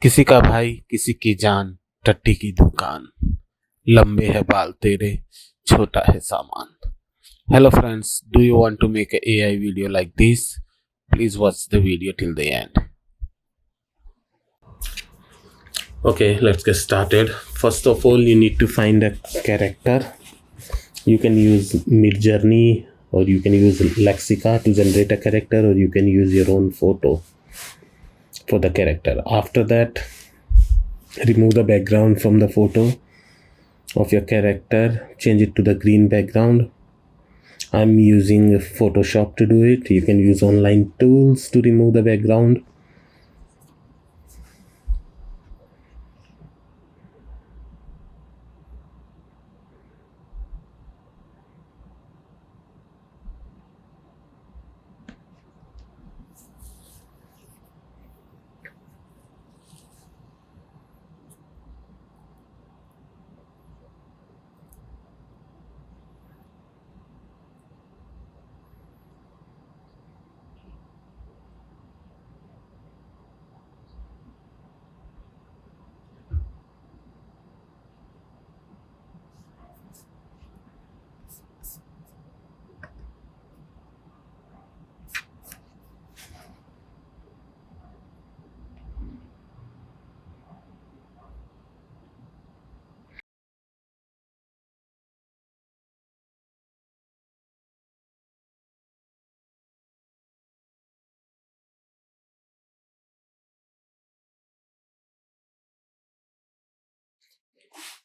किसी का भाई किसी की जान, टट्टी की दुकान, लंबे है बाल तेरे, छोटा है सामान. Hello friends, do you want to make a AI video like this? Please watch the video till the end. Okay, let's get started. First of all, you need to find a character. You can use Midjourney or you can use Lexica to generate a character, or you can use your own photo for the character. After that, remove the background from the photo of your character, change it to the green background. I'm using Photoshop to do it. You can use online tools to remove the background.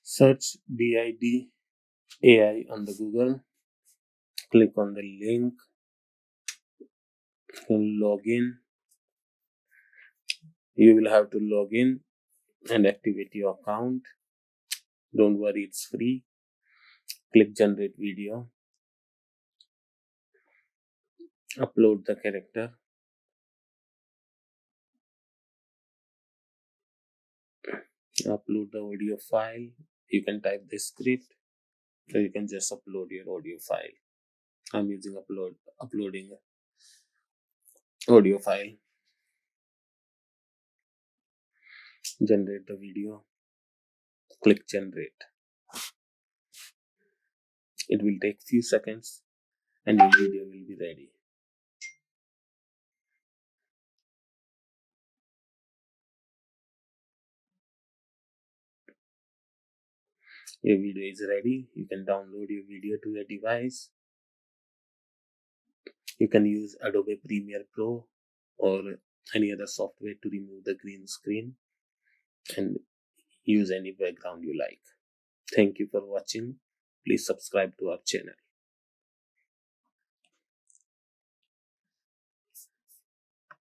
Search DID AI on the Google. Click on the link. Log in. You will have to log in and activate your account. Don't worry, it's free. Click generate video. Upload the character. Upload the audio file. You can type the script, or you can just upload your audio file. I'm using uploading audio file. Generate the video. Click generate. It will take few seconds and your video will be ready. Your video is ready. You can download your video to your device. You can use Adobe Premiere Pro or any other software to remove the green screen and use any background you like. Thank you for watching. Please subscribe to our channel.